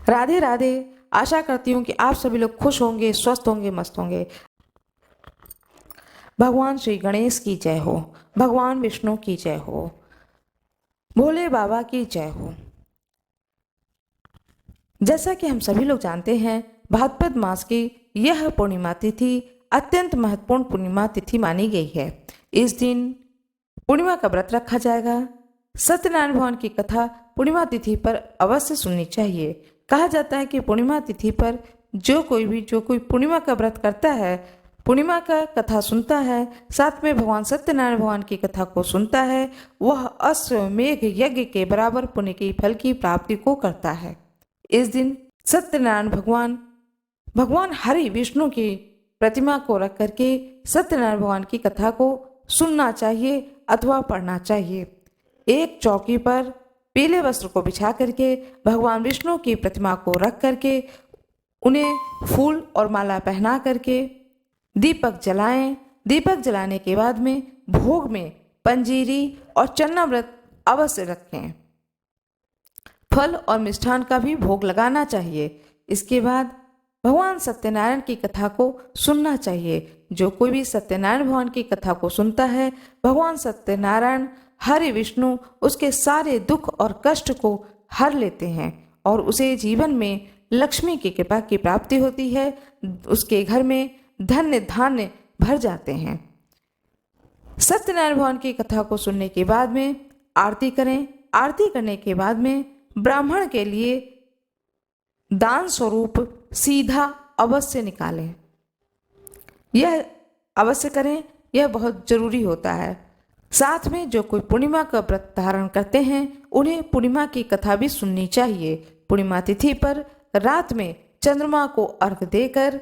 राधे राधे। आशा करती हूँ कि आप सभी लोग खुश होंगे, स्वस्थ होंगे, मस्त होंगे। भगवान श्री गणेश की जय हो, भगवान विष्णु की जय हो, भोले बाबा की जय हो। जैसा कि हम सभी लोग जानते हैं, भाद्रपद मास की यह पूर्णिमा तिथि अत्यंत महत्वपूर्ण पूर्णिमा तिथि मानी गई है। इस दिन पूर्णिमा का व्रत रखा जाएगा। सत्यनारायण भगवान की कथा पूर्णिमा तिथि पर अवश्य सुननी चाहिए। कहा जाता है कि पूर्णिमा तिथि पर जो कोई पूर्णिमा का व्रत करता है, पूर्णिमा का कथा सुनता है, साथ में भगवान सत्यनारायण भगवान की कथा को सुनता है, वह अश्वमेघ यज्ञ के बराबर पुण्य की फल की प्राप्ति को करता है। इस दिन सत्यनारायण भगवान हरि विष्णु की प्रतिमा को रख करके सत्यनारायण भगवान की कथा को सुनना चाहिए अथवा पढ़ना चाहिए। एक चौकी पर पीले वस्त्र को बिछा करके भगवान विष्णु की प्रतिमा को रख करके उन्हें फूल और माला पहना करके दीपक जलाएं। दीपक जलाने के बाद में भोग में पंजीरी और चन्नामृत अवश्य रखें। फल और मिष्ठान का भी भोग लगाना चाहिए। इसके बाद भगवान सत्यनारायण की कथा को सुनना चाहिए। जो कोई भी सत्यनारायण भगवान की कथा को सुनता है, भगवान सत्यनारायण हरि विष्णु उसके सारे दुख और कष्ट को हर लेते हैं और उसे जीवन में लक्ष्मी की कृपा की प्राप्ति होती है। उसके घर में धन्य धान्य भर जाते हैं। सत्यनारायण भगवान की कथा को सुनने के बाद में आरती करें। आरती करने के बाद में ब्राह्मण के लिए दान स्वरूप सीधा अवश्य निकालें। यह अवश्य करें, यह बहुत जरूरी होता है। साथ में जो कोई पूर्णिमा का व्रत धारण करते हैं, उन्हें पूर्णिमा की कथा भी सुननी चाहिए। पूर्णिमा तिथि पर रात में चंद्रमा को अर्घ देकर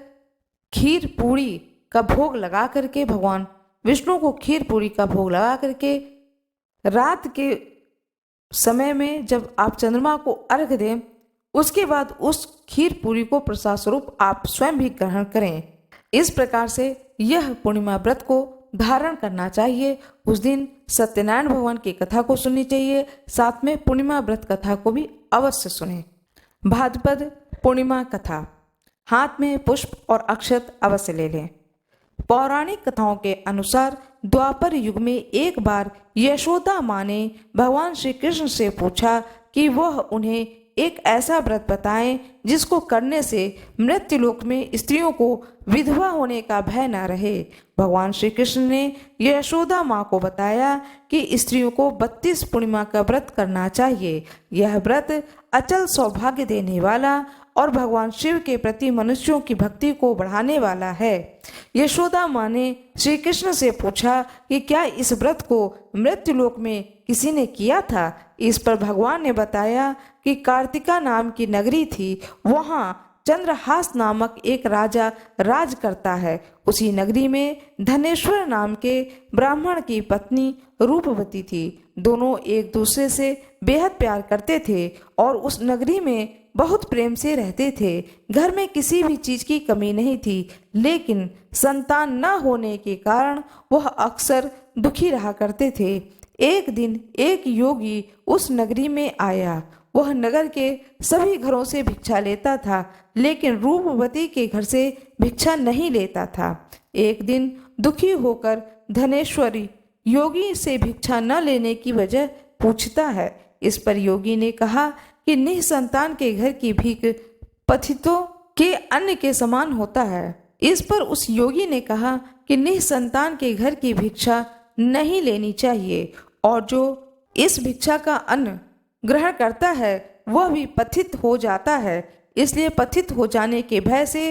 खीर पूरी का भोग लगा करके, भगवान विष्णु को खीर पूरी का भोग लगा करके रात के समय में जब आप चंद्रमा को अर्घ दें, उसके बाद उस खीर पूरी को प्रसाद स्वरूप आप स्वयं भी ग्रहण करें। इस प्रकार से यह पूर्णिमा व्रत को धारण करना चाहिए। उस दिन सत्यनारायण भगवान की कथा को सुननी चाहिए, साथ में पूर्णिमा व्रत कथा को भी अवश्य सुनें। भाद्रपद पूर्णिमा कथा। हाथ में पुष्प और अक्षत अवश्य ले लें। पौराणिक कथाओं के अनुसार द्वापर युग में एक बार यशोदा माँ ने भगवान श्री कृष्ण से पूछा कि वह उन्हें एक ऐसा व्रत बताएं जिसको करने से मृत्युलोक में स्त्रियों को विधवा होने का भय न रहे। भगवान श्री कृष्ण ने यशोदा माँ को बताया कि स्त्रियों को 32 पूर्णिमा का व्रत करना चाहिए। यह व्रत अचल सौभाग्य देने वाला और भगवान शिव के प्रति मनुष्यों की भक्ति को बढ़ाने वाला है। यशोदा माँ ने श्री कृष्ण से पूछा कि क्या इस व्रत को मृत्युलोक में किसी ने किया था। इस पर भगवान ने बताया कि कार्तिका नाम की नगरी थी, वहाँ चंद्रहास नामक एक राजा राज करता है। उसी नगरी में धनेश्वर नाम के ब्राह्मण की पत्नी रूपवती थी। दोनों एक दूसरे से बेहद प्यार करते थे और उस नगरी में बहुत प्रेम से रहते थे। घर में किसी भी चीज की कमी नहीं थी, लेकिन संतान न होने के कारण वह अक्सर दुखी रहा करते थे। एक दिन एक योगी उस नगरी में आया। वह नगर के सभी घरों से भिक्षा लेता था, लेकिन रूपवती के घर से भिक्षा नहीं लेता था। एक दिन दुखी होकर धनेश्वरी योगी से भिक्षा न लेने की वजह पूछता है। इस पर योगी ने कहा कि निसंतान के घर की भीख पतितों के अन्न के समान होता है। इस पर उस योगी ने कहा कि निसंतान के घर की भिक्षा नहीं लेनी चाहिए और जो इस भिक्षा का अन्न ग्रहण करता है वह भी पतित हो जाता है। इसलिए पतित हो जाने के भय से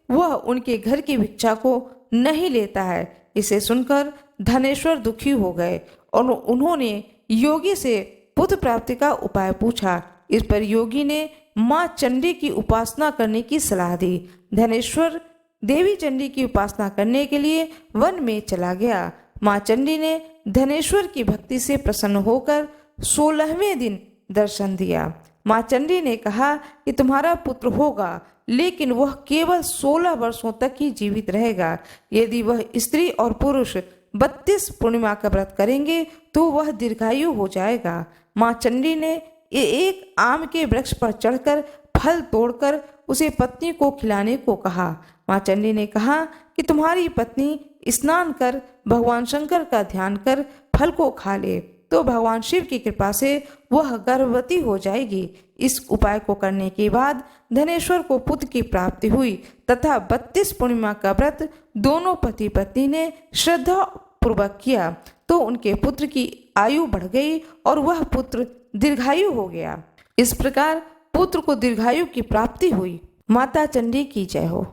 वह उनके घर की भिक्षा को नहीं लेता है। इसे सुनकर धनेश्वर दुखी हो गए और उन्होंने योगी से पुत्र प्राप्ति का उपाय पूछा। इस पर योगी ने माँ चंडी की उपासना करने की सलाह दी। धनेश्वर देवी चंडी की उपासना करने के लिए वन में चला गया। माँ चंडी ने धनेश्वर की भक्ति से प्रसन्न होकर 16वें दिन दर्शन दिया। माँ चंडी ने कहा कि तुम्हारा पुत्र होगा, लेकिन वह केवल 16 वर्षों तक ही जीवित रहेगा। यदि वह स्त्री और पुरुष 32 पूर्णिमा का व्रत करेंगे तो वह दीर्घायु हो जाएगा। माँ चंडी ने एक आम के वृक्ष पर चढ़कर फल तोड़कर उसे पत्नी को खिलाने को कहा। माँ चंडी ने कहा कि तुम्हारी पत्नी स्नान कर भगवान शंकर का ध्यान कर फल को खा ले तो भगवान शिव की कृपा से वह गर्भवती हो जाएगी। इस उपाय को करने के बाद धनेश्वर को पुत्र की प्राप्ति हुई तथा 32 पूर्णिमा का व्रत दोनों पति पत्नी ने श्रद्धा पूर्वक किया तो उनके पुत्र की आयु बढ़ गई और वह पुत्र दीर्घायु हो गया। इस प्रकार पुत्र को दीर्घायु की प्राप्ति हुई। माता चंडी की जय हो,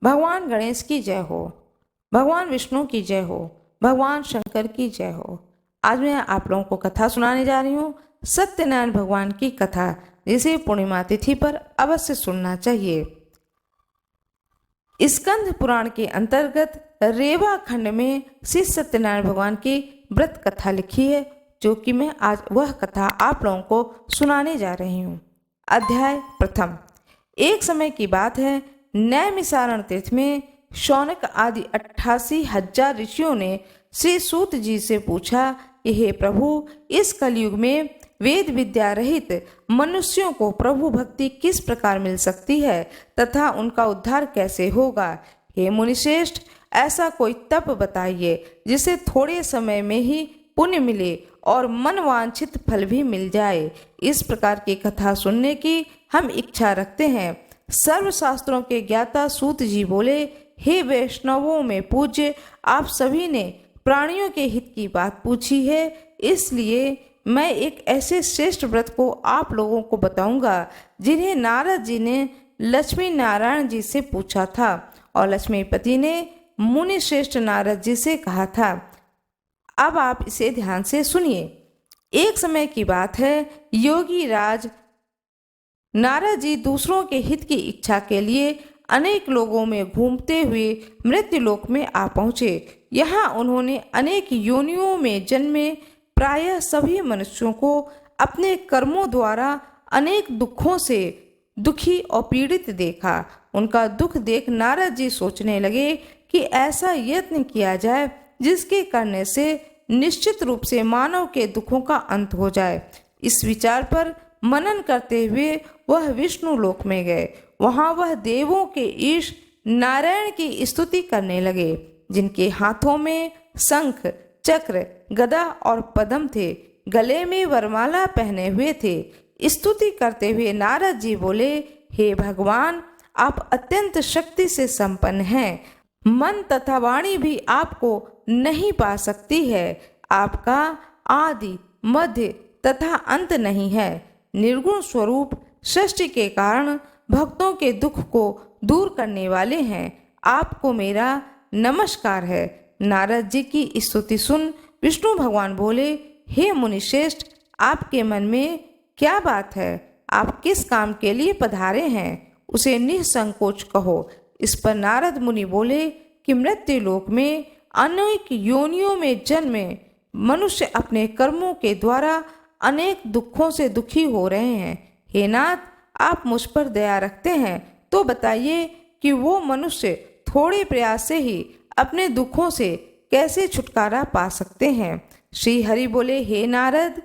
भगवान गणेश की जय हो, भगवान विष्णु की जय हो, भगवान शंकर की जय हो। आज मैं आप लोगों को कथा सुनाने जा रही हूँ सत्यनारायण भगवान की कथा, जिसे पूर्णिमा तिथि पर अवश्य सुनना चाहिए। स्कंद पुराण के अंतर्गत रेवा खंड में श्री सत्यनारायण भगवान की व्रत कथा लिखी है, जो कि मैं आज वह कथा आप लोगों को सुनाने जा रही हूँ। अध्याय प्रथम। एक समय की बात है, नैमिसारण तीर्थ में शौनक आदि 88,000 ऋषियों ने श्री सूत जी से पूछा कि हे प्रभु, इस कलयुग में वेद विद्या रहित मनुष्यों को प्रभु भक्ति किस प्रकार मिल सकती है तथा उनका उद्धार कैसे होगा। हे मुनिश्रेष्ठ, ऐसा कोई तप बताइए जिसे थोड़े समय में ही पुण्य मिले और मनवांछित फल भी मिल जाए। इस प्रकार की कथा सुनने की हम इच्छा रखते हैं। सर्वशास्त्रों के ज्ञाता सूत जी बोले, हे वैष्णवों में पूज्य, आप सभी ने प्राणियों के हित की बात पूछी है, इसलिए मैं एक ऐसे श्रेष्ठ व्रत को आप लोगों को बताऊंगा जिन्हें नारद जी ने लक्ष्मी नारायण जी से पूछा था और लक्ष्मीपति ने मुनि श्रेष्ठ नारद जी से कहा था। अब आप इसे ध्यान से सुनिए। एक समय की बात है, योगी राज नारद जी दूसरों के हित की इच्छा के लिए अनेक लोगों में घूमते हुए मृत्युलोक में आ पहुँचे। यहाँ उन्होंने अनेक योनियों में जन्मे प्रायः सभी मनुष्यों को अपने कर्मों द्वारा अनेक दुखों से दुखी और पीड़ित देखा। उनका दुख देख नारद जी सोचने लगे कि ऐसा यत्न किया जाए जिसके करने से निश्चित रूप से मानव के दुखों का अंत हो जाए। इस विचार पर मनन करते हुए वह विष्णु लोक में गए। वहां वह देवों के ईश नारायण की स्तुति करने लगे, जिनके हाथों में शंख चक्र गदा और पद्म थे, गले में वरमाला पहने हुए थे। स्तुति करते हुए नारद जी बोले, हे भगवान, आप अत्यंत शक्ति से संपन्न हैं। मन तथा वाणी भी आपको नहीं पा सकती है। आपका आदि मध्य तथा अंत नहीं है। निर्गुण स्वरूप सृष्टि के कारण भक्तों के दुख को दूर करने वाले हैं। आपको मेरा नमस्कार है। नारद जी की स्तुति सुन विष्णु भगवान बोले, हे मुनिश्रेष्ठ, आपके मन में क्या बात है? आप किस काम के लिए पधारे हैं? उसे निसंकोच कहो। इस पर नारद मुनि बोले कि मृत्यु लोक में अनेक योनियों में जन्मे मनुष्य अपने कर्मों के द्वारा अनेक दुखों से दुखी हो रहे हैं। हे नाथ, आप मुझ पर दया रखते हैं तो बताइए कि वो मनुष्य थोड़े प्रयास से ही अपने दुखों से कैसे छुटकारा पा सकते हैं। श्री हरि बोले, हे नारद,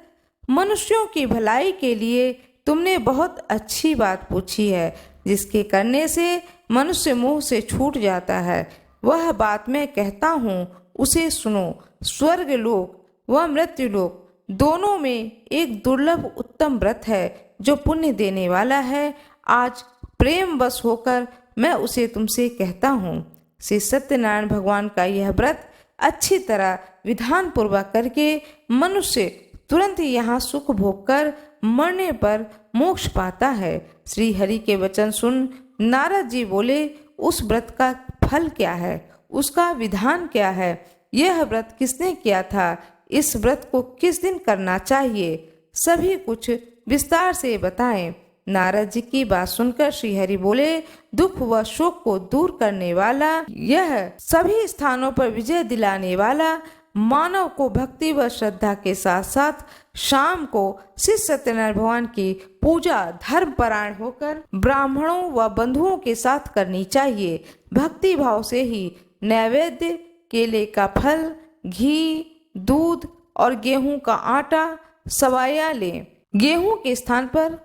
मनुष्यों की भलाई के लिए तुमने बहुत अच्छी बात पूछी है, जिसके करने से मनुष्य मोह से छूट जाता है। वह बात मैं कहता हूँ, उसे सुनो। स्वर्ग लोक व मृत्यु लोक दोनों में एक दुर्लभ उत्तम व्रत है जो पुण्य देने वाला है। आज प्रेम बस होकर मैं उसे तुमसे कहता हूँ। श्री सत्यनारायण भगवान का यह व्रत अच्छी तरह विधान पूर्वक करके मनुष्य तुरंत यहाँ सुख भोग कर मरने पर मोक्ष पाता है। श्री हरि के वचन सुन नारद जी बोले, उस व्रत का फल क्या है? उसका विधान क्या है? यह व्रत किसने किया था? इस व्रत को किस दिन करना चाहिए? सभी कुछ विस्तार से बताएं। नारद जी की बात सुनकर श्री हरि बोले, दुख व शोक को दूर करने वाला, यह सभी स्थानों पर विजय दिलाने वाला, मानव को भक्ति व श्रद्धा के साथ साथ शाम को श्री सत्यनारायण भगवान की पूजा धर्म परायण होकर ब्राह्मणों व बंधुओं के साथ करनी चाहिए। भक्ति भाव से ही नैवेद्य, केले का फल, घी, दूध और गेहूं का आटा, सवाया लें। गेहूं के स्थान पर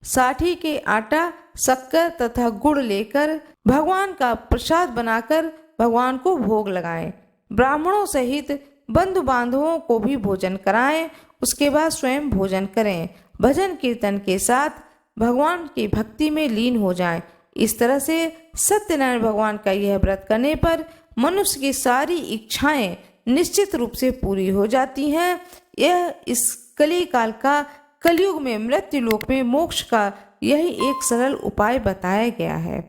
साठी के आटा, शक्कर तथा गुड़ लेकर भगवान का प्रसाद बनाकर भगवान को भोग लगाएं। ब्राह्मणों सहित बंधु बांधवों को भी भोजन कराएं। उसके बाद स्वयं भोजन करें। भजन कीर्तन के साथ भगवान की भक्ति में लीन हो जाएं। इस तरह से सत्यनारायण भगवान का यह व्रत करने पर मनुष्य की सारी इच्छाएं निश्चित रूप से पूरी हो जाती हैं। यह इस कली काल का कलयुग में मृत्यु लोक में मोक्ष का यही एक सरल उपाय बताया गया है।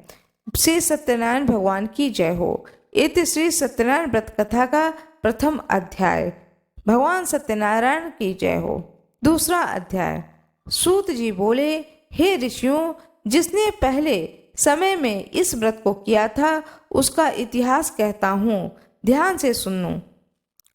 श्री सत्यनारायण भगवान की जय हो। इति श्री सत्यनारायण व्रत कथा का प्रथम अध्याय। भगवान सत्यनारायण की जय हो। दूसरा अध्याय। सूत जी बोले, हे ऋषियों, जिसने पहले समय में इस व्रत को किया था उसका इतिहास कहता हूँ, ध्यान से सुनो।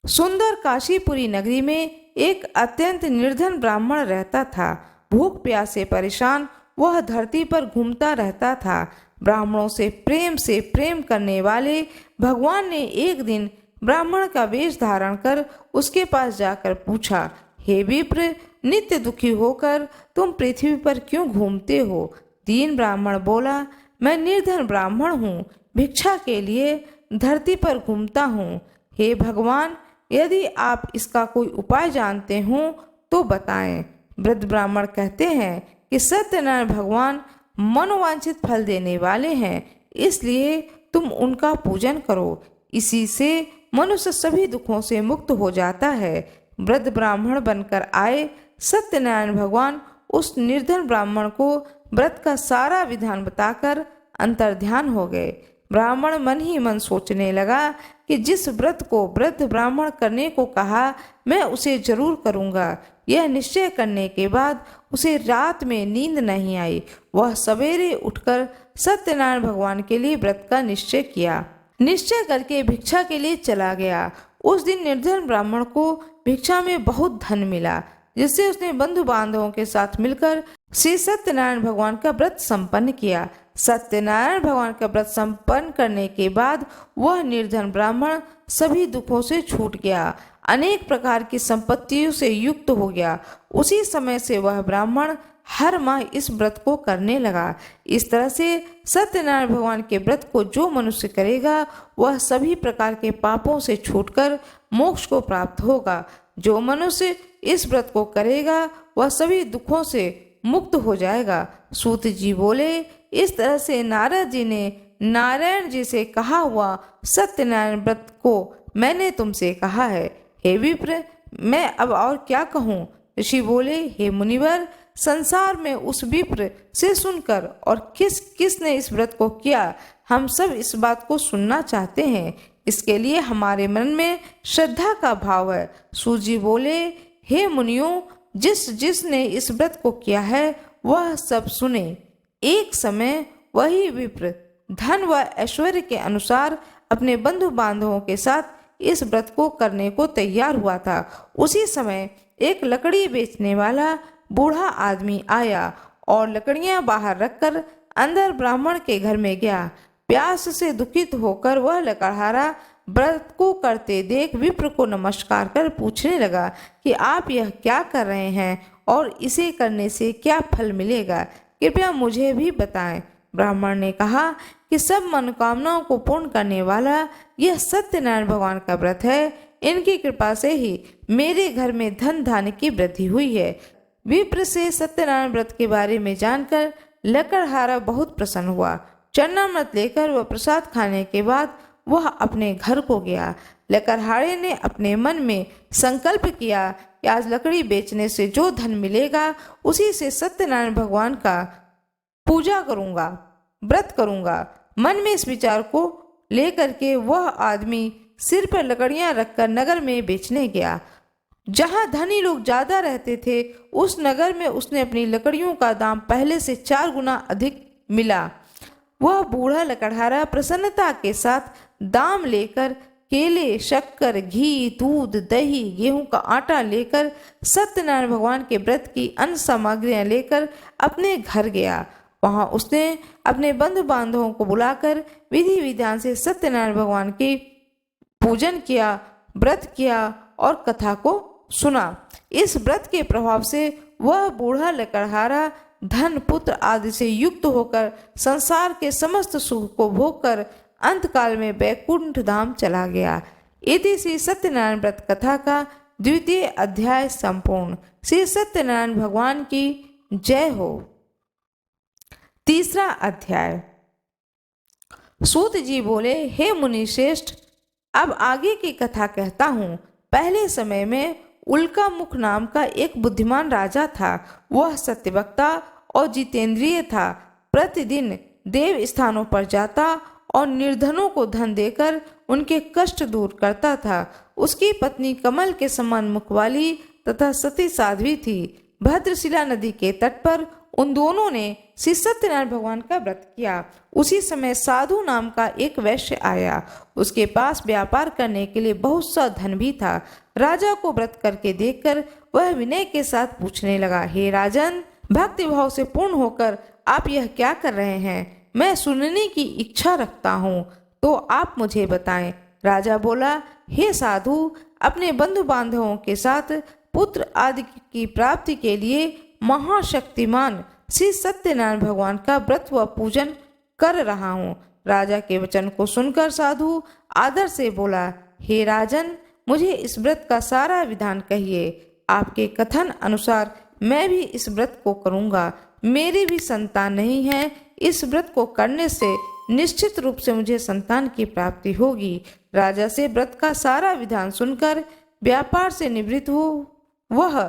सुंदर काशीपुरी नगरी में एक अत्यंत निर्धन ब्राह्मण रहता था। भूख प्यास से परेशान वह धरती पर घूमता रहता था। ब्राह्मणों से प्रेम करने वाले भगवान ने एक दिन ब्राह्मण का वेश धारण कर उसके पास जाकर पूछा, हे विप्र, नित्य दुखी होकर तुम पृथ्वी पर क्यों घूमते हो? दीन ब्राह्मण बोला, मैं निर्धन ब्राह्मण हूँ, भिक्षा के लिए धरती पर घूमता हूँ। हे भगवान, यदि आप इसका कोई उपाय जानते हो तो बताएं। वृद्ध ब्राह्मण कहते हैं कि सत्यनारायण भगवान मनोवांछित फल देने वाले हैं, इसलिए तुम उनका पूजन करो। इसी से मनुष्य सभी दुखों से मुक्त हो जाता है। वृद्ध ब्राह्मण बनकर आए सत्यनारायण भगवान उस निर्धन ब्राह्मण को व्रत का सारा विधान बताकर अंतर्ध्यान हो गए। ब्राह्मण मन ही मन सोचने लगा कि जिस व्रत को वृद्ध ब्राह्मण करने को कहा मैं उसे जरूर करूंगा। यह निश्चय करने के बाद उसे रात में नींद नहीं आई। वह सवेरे उठकर सत्यनारायण भगवान के लिए व्रत का निश्चय किया। निश्चय करके भिक्षा के लिए चला गया। उस दिन निर्धन ब्राह्मण को भिक्षा में बहुत धन मिला, जिससे उसने बंधु बांधवों के साथ मिलकर श्री सत्यनारायण भगवान का व्रत संपन्न किया। सत्यनारायण भगवान का व्रत संपन्न करने के बाद वह निर्धन ब्राह्मण सभी दुखों से छूट गया, अनेक प्रकार की संपत्तियों से युक्त हो गया। उसी समय से वह ब्राह्मण हर माह इस व्रत को करने लगा। इस तरह से सत्यनारायण भगवान के व्रत को जो मनुष्य करेगा वह सभी प्रकार के पापों से छूटकर मोक्ष को प्राप्त होगा। जो मनुष्य इस व्रत को करेगा वह सभी दुखों से मुक्त हो जाएगा। सूत जी बोले, इस तरह से नारद जी ने नारायण जी से कहा हुआ सत्यनारायण व्रत को मैंने तुमसे कहा है। हे विप्र, मैं अब और क्या कहूँ? ऋषि बोले, हे मुनिवर, संसार में उस विप्र से सुनकर और किसने इस व्रत को किया, हम सब इस बात को सुनना चाहते हैं। इसके लिए हमारे मन में श्रद्धा का भाव है। सूत जी बोले, हे मुनियों, जिसने इस व्रत को किया है वह सब सुने। एक समय वही विप्र धन व ऐश्वर्य के अनुसार अपने बंधु बांधवों के साथ इस व्रत को करने को तैयार हुआ था। उसी समय एक लकड़ी बेचने वाला बूढ़ा आदमी आया और लकड़ियां बाहर रखकर अंदर ब्राह्मण के घर में गया। प्यास से दुखित होकर वह लकड़हारा व्रत को करते देख विप्र को नमस्कार कर पूछने लगा कि आप यह क्या कर रहे हैं और इसे करने से क्या फल मिलेगा, कृपया मुझे भी बताएं। ब्राह्मण ने कहा कि सब मनोकामनाओं को पूर्ण करने वाला यह सत्यनारायण भगवान का व्रत है। इनकी कृपा से ही मेरे घर में धन धान्य की वृद्धि हुई है। विप्र से सत्यनारायण व्रत के बारे में जानकर लकड़हारा बहुत प्रसन्न हुआ। चरणामृत लेकर वह प्रसाद खाने के बाद वह अपने घर को गया। लकड़हारे ने अपने मन में संकल्प किया कि आज लकड़ी बेचने से जो धन मिलेगा उसी से सत्यनारायण भगवान का पूजा करूंगा, व्रत करूंगा। मन में इस विचार को लेकर के वह आदमी सिर पर लकड़ियां रखकर नगर में बेचने गया। जहां धनी लोग ज्यादा रहते थे उस नगर में उसने अपनी लकड़ियों का दाम पहले से 4 गुना अधिक मिला। वह बूढ़ा लकड़हारा प्रसन्नता के साथ दाम लेकर केले, शक्कर, घी, दूध, दही, गेहूं का आटा लेकर सत्यनारायण भगवान के व्रत की अन्य सामग्रियां लेकर अपने घर गया। वहां उसने अपने बंधु बांधवों को बुलाकर विधि विधान से सत्यनारायण भगवान की पूजन किया, व्रत किया और कथा को सुना। इस व्रत के प्रभाव से वह बूढ़ा लकड़हारा धन पुत्र आदि से युक्त होकर संसार के समस्त सुख को भोगकर अंतकाल में बैकुंठ धाम चला गया। इति श्री सत्यनारायण व्रत कथा का द्वितीय अध्याय संपूर्ण। श्री सत्यनारायण भगवान की जय हो। तीसरा अध्याय। सूत जी बोले, हे मुनि श्रेष्ठ, अब आगे की कथा कहता हूँ। पहले समय में उल्का मुख नाम का एक बुद्धिमान राजा था। वह सत्यवक्ता और जितेंद्रिय था। प्रतिदिन देव स्थानों पर जाता और निर्धनों को धन देकर उनके कष्ट दूर करता था। उसकी पत्नी कमल के समान मुख वाली तथा सती साध्वी थी। भद्रशिला नदी के तट पर उन दोनों ने श्री सत्यनारायण भगवान का व्रत किया। उसी समय साधु नाम का एक वैश्य आया। उसके पास व्यापार करने के लिए बहुत सा धन भी था। राजा को व्रत करके देखकर वह विनय के साथ पूछने लगा, हे राजन, भक्ति भाव से पूर्ण होकर आप यह क्या कर रहे हैं? मैं सुनने की इच्छा रखता हूँ, तो आप मुझे बताएं। राजा बोला, हे साधु, अपने बंधु बांधवों के साथ पुत्र आदि की प्राप्ति के लिए महाशक्तिमान श्री सत्यनारायण भगवान का व्रत व पूजन कर रहा हूँ। राजा के वचन को सुनकर साधु आदर से बोला, हे राजन, मुझे इस व्रत का सारा विधान कहिए। आपके कथन अनुसार मैं भी इस व्रत को करूँगा। मेरी भी संतान नहीं है। इस व्रत को करने से निश्चित रूप से मुझे संतान की प्राप्ति होगी। राजा से व्रत का सारा विधान सुनकर व्यापार से निवृत्त हो वह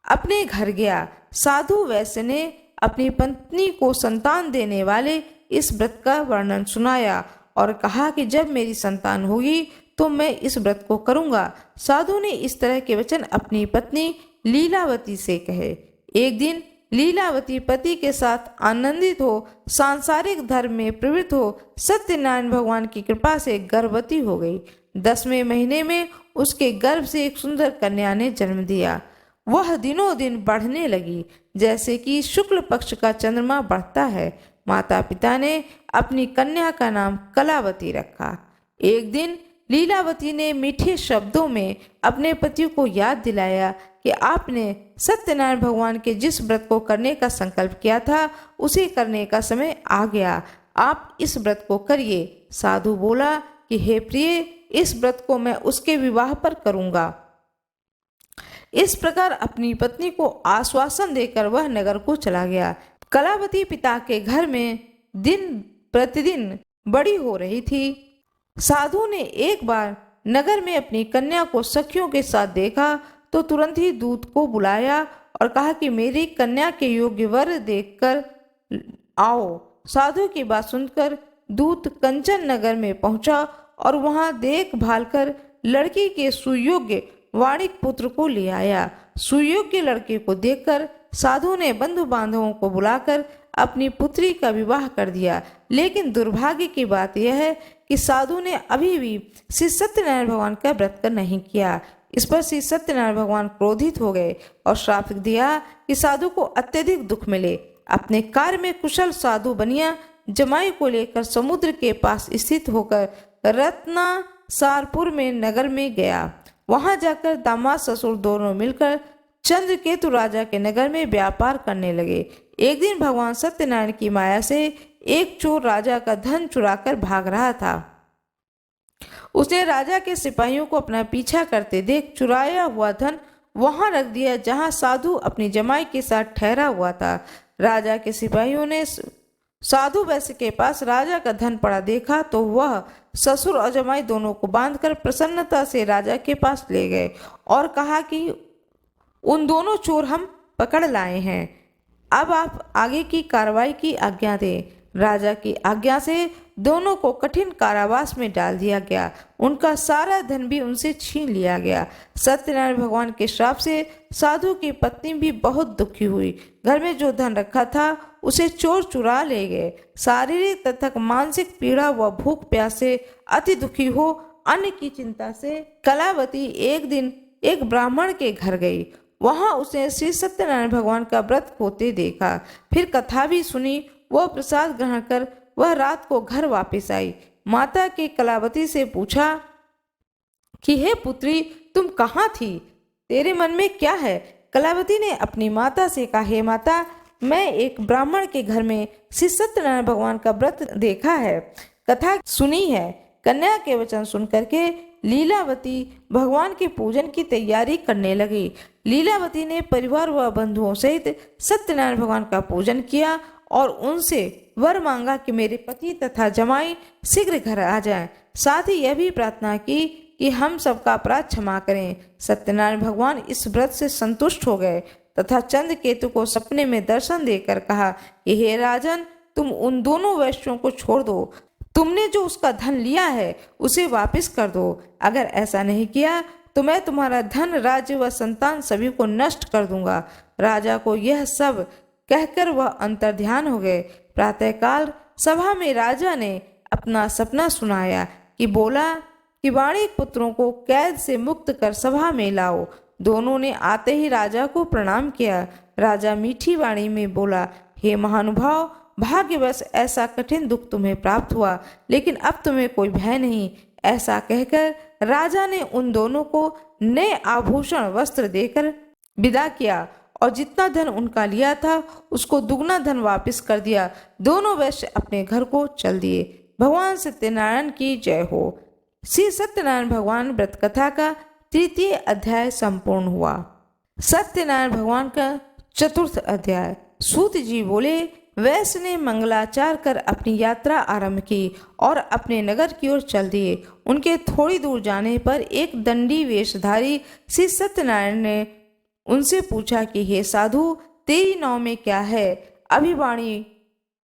अपने घर गया। साधु वैश्य ने अपनी पत्नी को संतान देने वाले इस व्रत का वर्णन सुनाया और कहा कि जब मेरी संतान होगी तो मैं इस व्रत को करूंगा। साधु ने इस तरह के वचन अपनी पत्नी लीलावती से कहे। एक दिन लीलावती पति के साथ आनंदित हो, सांसारिक धर्म में प्रवृत्त हो, सत्यनारायण भगवान की कृपा से गर्भवती हो गई। 10वें महीने में उसके गर्भ से एक सुंदर कन्या ने जन्म दिया। वह दिनों दिन बढ़ने लगी, जैसे कि शुक्ल पक्ष का चंद्रमा बढ़ता है। माता पिता ने अपनी कन्या का नाम कलावती रखा। एक दिन लीलावती ने मीठे शब्दों में अपने पति को याद दिलाया कि आपने सत्यनारायण भगवान के जिस व्रत को करने का संकल्प किया था उसे करने का समय आ गया। आप इस व्रत को करिए। साधु बोला कि हे प्रिय, इस व्रत को मैं उसके विवाह पर करूंगा। इस प्रकार अपनी पत्नी को आश्वासन देकर वह नगर को चला गया। कलावती पिता के घर में दिन प्रतिदिन बड़ी हो रही थी। साधु ने एक बार नगर में अपनी कन्या को सखियों के साथ देखा तो तुरंत ही दूत को बुलाया और कहा कि मेरी कन्या के योग्य वर देखकर आओ। साधु की बात सुनकर दूत कंचन नगर में पहुंचा और वहां देखभाल कर लड़की के सुयोग्य वाणिक पुत्र को ले आया। सुयोग्य लड़के को देखकर साधु ने बंधु बांधवों को बुलाकर अपनी पुत्री का विवाह कर दिया। लेकिन दुर्भाग्य की बात यह है कि साधु ने अभी भी श्री सत्यनारायण भगवान का व्रत कर नहीं किया। इस पर श्री सत्यनारायण भगवान क्रोधित हो गए और श्राप दिया कि साधु को अत्यधिक दुख मिले। अपने कार्य में कुशल साधु बनिया जमाई को लेकर समुद्र के पास स्थित होकर रत्नासारपुर में नगर में गया। वहां जाकर दामाद ससुर दोनों मिलकर चंद्रकेतु राजा के नगर में व्यापार करने लगे। एक दिन भगवान सत्यनारायण की माया से एक चोर राजा का धन चुराकर भाग रहा था। उसने राजा के सिपाहियों को अपना पीछा करते देख चुराया हुआ धन वहां रख दिया जहां साधु अपनी जमाई के साथ ठहरा हुआ था। राजा के सिपाहियों ने साधु वैश्य के पास राजा का धन पड़ा देखा तो वह ससुर और जमाई दोनों को बांधकर प्रसन्नता से राजा के पास ले गए और कहा कि उन दोनों चोर हम पकड़ लाए हैं। अब आप आगे की कार्रवाई की आज्ञा दें। राजा की आज्ञा से दोनों को कठिन कारावास में डाल दिया गया। उनका सारा धन भी उनसे छीन लिया गया। सत्यनारायण भगवान के श्राप से साधु की पत्नी भी बहुत दुखी हुई। घर में जो धन रखा था उसे चोर चुरा ले गए। शारीरिक तथा मानसिक पीड़ा व भूख प्यास से अति दुखी हो अन्न की चिंता से कलावती एक दिन एक ब्राह्मण के घर गई। वहां उसने श्री सत्यनारायण भगवान का व्रत होते देखा। फिर कथा भी सुनी। वह प्रसाद ग्रहण कर वह रात को घर वापस आई। माता के कलावती से पूछा कि हे पुत्री, तुम कहाँ थी? तेरे मन में क्या है? कलावती ने अपनी माता से कहा, हे माता, मैं एक ब्राह्मण के घर में श्री सत्यनारायण भगवान का व्रत देखा है, कथा सुनी है। कन्या के वचन सुन करके लीलावती भगवान के पूजन की तैयारी करने लगी। लीलावती ने परिवार व बंधुओं सहित सत्यनारायण भगवान का पूजन किया और उनसे वर मांगा कि मेरे पति तथा जमाई शीघ्र घर आ जाएं। साथ ही यह भी प्रार्थना की कि हम सबका अपराध क्षमा करें। सत्यनारायण भगवान इस व्रत से संतुष्ट हो गए तथा चंद्र केतु को सपने में दर्शन देकर कहा, हे राजन, तुम उन दोनों वैश्यों को छोड़ दो। तुमने जो उसका धन लिया है उसे वापस कर दो। अगर ऐसा नहीं किया तो मैं तुम्हारा धन, राज्य व संतान सभी को नष्ट कर दूंगा। राजा को यह सब कहकर वह अंतर्ध्यान हो गए। प्रातःकाल सभा में राजा ने अपना सपना सुनाया कि बोला कि वाणिक पुत्रों को कैद से मुक्त कर सभा में लाओ। दोनों ने आते ही राजा को प्रणाम किया। राजा मीठी वाणी में बोला, हे महानुभाव, भाग्यवश ऐसा कठिन दुख तुम्हें प्राप्त हुआ, लेकिन अब तुम्हें कोई भय नहीं। ऐसा कहकर राजा ने उन दोनों को नए आभूषण वस्त्र देकर विदा किया और जितना धन उनका लिया था उसको दुगना धन वापस कर दिया। दोनों वैश्य अपने घर को चल दिए। भगवान सत्यनारायण की जय हो। श्री सत्यनारायण भगवान व्रत कथा का तृतीय अध्याय संपूर्ण हुआ। सत्यनारायण भगवान का चतुर्थ अध्याय। सूत जी बोले, वैश्य ने मंगलाचार कर अपनी यात्रा आरंभ की और अपने नगर की ओर चल दिए। उनके थोड़ी दूर जाने पर एक दंडी वेशधारी श्री सत्यनारायण ने उनसे पूछा कि हे साधु, तेरी नाव में क्या है? अभिवाणी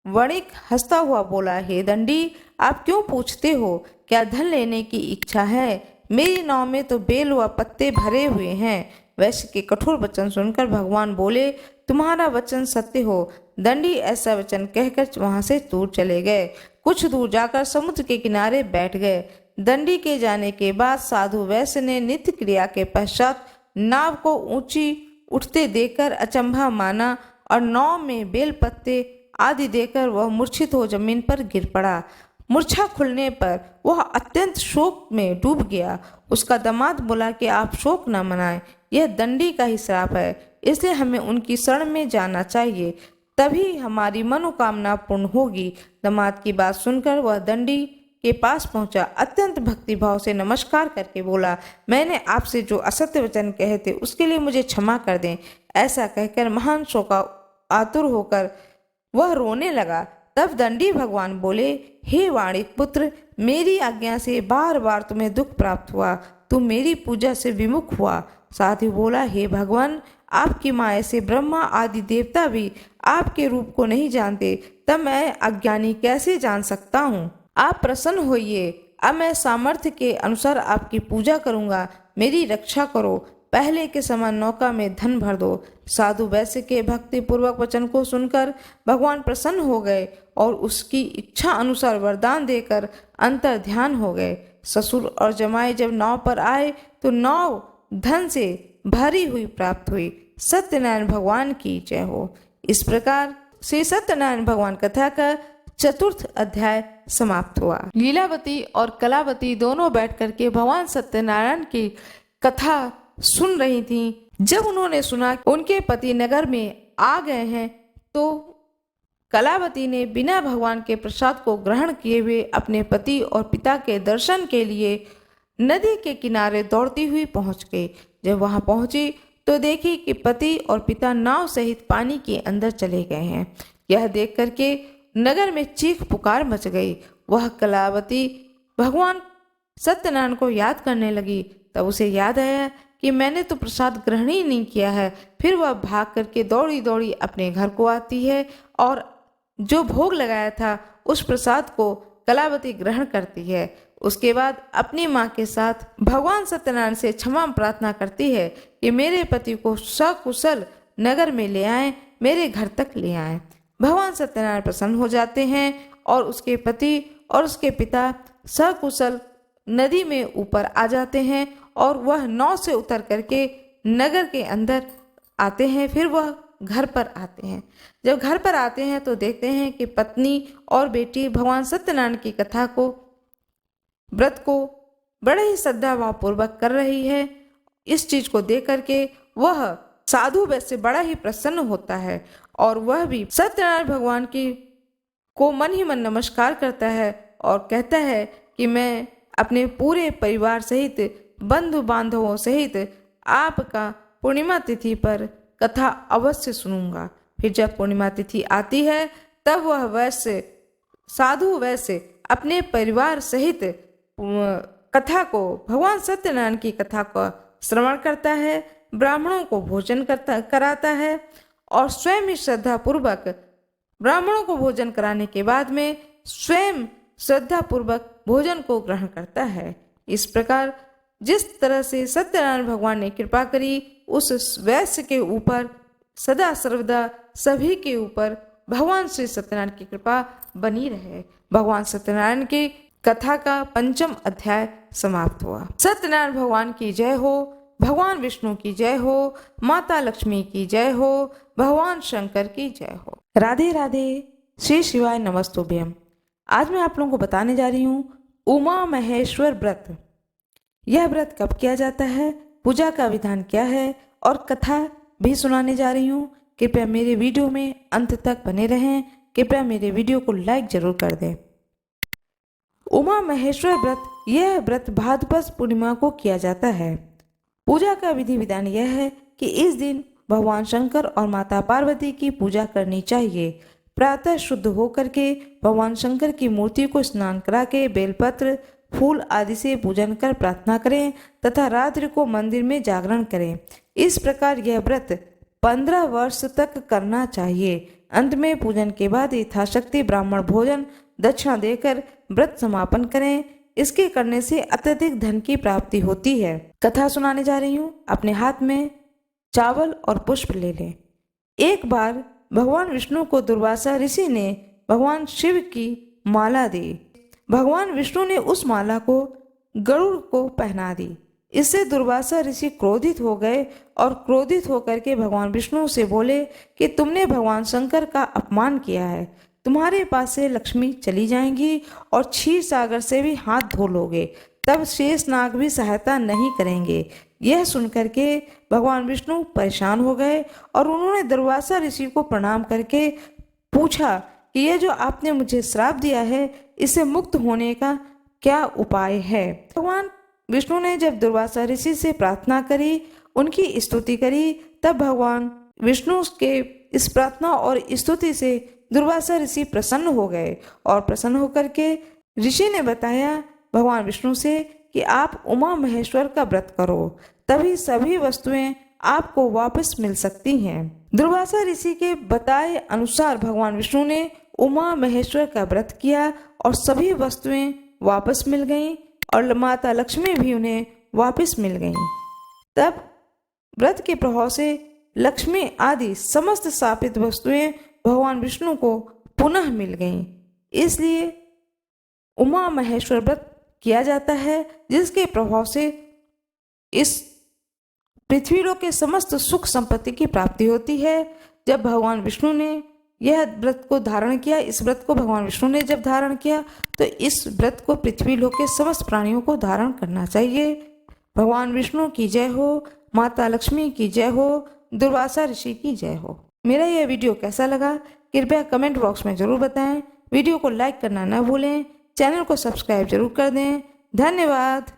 वणिक हंसता हुआ बोला, हे दंडी, आप क्यों पूछते हो? क्या धन लेने की इच्छा है? मेरी नाव में तो बेल व पत्ते भरे हुए हैं। वैश्य के कठोर वचन सुनकर भगवान बोले, तुम्हारा वचन सत्य हो। दंडी ऐसा वचन कहकर वहां से दूर चले गए। कुछ दूर जाकर समुद्र के किनारे बैठ गए। दंडी के जाने के बाद साधु वैश्य ने नित्य क्रिया के पश्चात नाव को ऊंची उठते देखकर अचंभा माना और नाव में बेल पत्ते आदि देकर वह मूर्छित हो जमीन पर गिर पड़ा। मूर्छा खुलने पर वह अत्यंत शोक में डूब गया। उसका दामाद बोला कि आप शोक न मनाएं, यह दंडी का ही श्राप है, इसलिए हमें उनकी शरण में जाना चाहिए, तभी हमारी मनोकामना पूर्ण होगी। दामाद की बात सुनकर वह दंडी के पास पहुंचा। अत्यंत भक्तिभाव से नमस्कार करके बोला, मैंने आपसे जो असत्य वचन कहे थे उसके लिए मुझे क्षमा कर दें। ऐसा कहकर महान शोका आतुर होकर वह रोने लगा। तब दंडी भगवान बोले, हे वाणिक पुत्र, मेरी आज्ञा से बार बार तुम्हें दुख प्राप्त हुआ, तुम मेरी पूजा से विमुख हुआ। साथ ही बोला, हे भगवान, आपकी माया से ब्रह्मा आदि देवता भी आपके रूप को नहीं जानते, तब मैं अज्ञानी कैसे जान सकता हूँ? आप प्रसन्न होइए, अब मैं सामर्थ्य के अनुसार आपकी पूजा करूँगा, मेरी रक्षा करो। पहले के समान नौका में धन भर दो। साधु वैश्य के भक्ति पूर्वक वचन को सुनकर भगवान प्रसन्न हो गए और उसकी इच्छा अनुसार वरदान देकर अंतर ध्यान हो गए। ससुर और जमाई जब नाव पर आए तो नाव धन से भरी हुई प्राप्त हुई। सत्यनारायण भगवान की जय हो। इस प्रकार श्री सत्यनारायण भगवान कथा का चतुर्थ अध्याय समाप्त हुआ। लीलावती और कलावती दोनों बैठ करके भगवान सत्यनारायण की कथा सुन रही थीं। जब उन्होंने सुना कि उनके पति नगर में आ गए हैं तो कलावती ने बिना भगवान के प्रसाद को ग्रहण किए हुए अपने पति और पिता के दर्शन के लिए नदी के किनारे दौड़ती हुई पहुंच गई। जब वहां पहुंची तो देखी कि पति और पिता नाव सहित पानी के अंदर चले गए हैं। यह देख करके नगर में चीख पुकार मच गई। वह कलावती भगवान सत्यनारायण को याद करने लगी। तब उसे याद आया कि मैंने तो प्रसाद ग्रहण ही नहीं किया है। फिर वह भाग करके दौड़ी दौड़ी अपने घर को आती है और जो भोग लगाया था उस प्रसाद को कलावती ग्रहण करती है। उसके बाद अपनी माँ के साथ भगवान सत्यनारायण से क्षमा प्रार्थना करती है कि मेरे पति को सकुशल नगर में ले आए, मेरे घर तक ले आए। भगवान सत्यनारायण प्रसन्न हो जाते हैं और उसके पति और उसके पिता सकुशल नदी में ऊपर आ जाते हैं और वह नाव से उतर करके नगर के अंदर आते हैं। फिर वह घर पर आते हैं। जब घर पर आते हैं तो देखते हैं कि पत्नी और बेटी भगवान सत्यनारायण की कथा को व्रत को बड़े ही श्रद्धाभाव पूर्वक कर रही है इस चीज को देख करके वह साधु वैसे बड़ा ही प्रसन्न होता है और वह भी सत्यनारायण भगवान की को मन ही मन नमस्कार करता है और कहता है कि मैं अपने पूरे परिवार सहित बंधु बांधवों सहित आपका पूर्णिमा तिथि पर कथा अवश्य सुनूंगा। फिर जब पूर्णिमा तिथि आती है तब वह वैश्य साधु वैश्य अपने परिवार सहित कथा को भगवान सत्यनारायण की कथा का श्रवण करता है, ब्राह्मणों को भोजन कराता है और स्वयं ही श्रद्धा पूर्वक ब्राह्मणों को भोजन कराने के बाद में स्वयं श्रद्धा पूर्वक भोजन को ग्रहण करता है। इस प्रकार जिस तरह से सत्यनारायण भगवान ने कृपा करी उस वैश्य के ऊपर सदा सर्वदा सभी के ऊपर भगवान श्री सत्यनारायण की कृपा बनी रहे। भगवान सत्यनारायण की कथा का 5वां अध्याय समाप्त हुआ। सत्यनारायण भगवान की जय हो, भगवान विष्णु की जय हो, माता लक्ष्मी की जय हो, भगवान शंकर की जय हो। राधे राधे, श्री शिवाय नमस्तुभ्यम। आज मैं आप लोगों को बताने जा रही हूँ उमा महेश्वर व्रत। यह व्रत कब किया जाता है, पूजा का विधान क्या है और कथा भी सुनाने जा रही हूँ। कृपया मेरे वीडियो में अंत तक बने रहें। कृपया मेरे वीडियो को लाइक जरूर कर दें। उमा महेश्वर व्रत, यह व्रत भाद्रपद पूर्णिमा को किया जाता है। पूजा का विधि विधान यह है कि इस दिन भगवान शंकर और माता पार्वती की पूजा करनी चाहिए। प्रातः शुद्ध होकर के भगवान शंकर की मूर्ति को स्नान करा के बेलपत्र फूल आदि से पूजन कर प्रार्थना करें तथा रात्रि को मंदिर में जागरण करें। इस प्रकार यह व्रत 15 वर्ष तक करना चाहिए। अंत में पूजन के बाद यथाशक्ति ब्राह्मण भोजन दक्षिणा देकर व्रत समापन करें। इसके करने से अत्यधिक धन की प्राप्ति होती है। कथा सुनाने जा रही हूँ। अपने हाथ में चावल और पुष्प ले लें। एक बार भगवान विष्णु को दुर्वासा ऋषि ने भगवान शिव की माला दी। भगवान विष्णु ने उस माला को गरुड़ को पहना दी। इससे दुर्वासा ऋषि क्रोधित हो गए और क्रोधित होकर के भगवान विष्णु से बोले कि तुमने भगवान शंकर का अपमान किया है, तुम्हारे पास से लक्ष्मी चली जाएंगी और क्षीर सागर से भी हाथ धो लोगे, तब शेष नाग भी सहायता नहीं करेंगे। यह सुनकर के भगवान विष्णु परेशान हो गए और उन्होंने दुर्वासा ऋषि को प्रणाम करके पूछा कि यह जो आपने मुझे श्राप दिया है इससे मुक्त होने का क्या उपाय है। भगवान विष्णु ने जब दुर्वासा ऋषि से प्रार्थना करी, उनकी स्तुति करी, तब भगवान विष्णु के इस प्रार्थना और स्तुति से दुर्वासा ऋषि प्रसन्न हो गए और प्रसन्न होकर के ऋषि ने बताया भगवान विष्णु से कि आप उमा महेश्वर का व्रत करो, तभी सभी वस्तुएं आपको वापस मिल सकती हैं। दुर्वासा ऋषि के बताए अनुसार भगवान विष्णु ने उमा महेश्वर का व्रत किया और सभी वस्तुएं वापस मिल गईं और माता लक्ष्मी भी उन्हें वापस मिल गईं। तब व्रत के प्रभाव से लक्ष्मी आदि समस्त स्थापित वस्तुएं भगवान विष्णु को पुनः मिल गईं। इसलिए उमा महेश्वर व्रत किया जाता है, जिसके प्रभाव से इस पृथ्वी लोक के समस्त सुख संपत्ति की प्राप्ति होती है। जब भगवान विष्णु ने यह व्रत को धारण किया, इस व्रत को भगवान विष्णु ने जब धारण किया तो इस व्रत को पृथ्वी लोक के समस्त प्राणियों को धारण करना चाहिए। भगवान विष्णु की जय हो, माता लक्ष्मी की जय हो, दुर्वासा ऋषि की जय हो। मेरा यह वीडियो कैसा लगा कृपया कमेंट बॉक्स में जरूर बताएं। वीडियो को लाइक करना न भूलें, चैनल को सब्सक्राइब जरूर कर दें। धन्यवाद।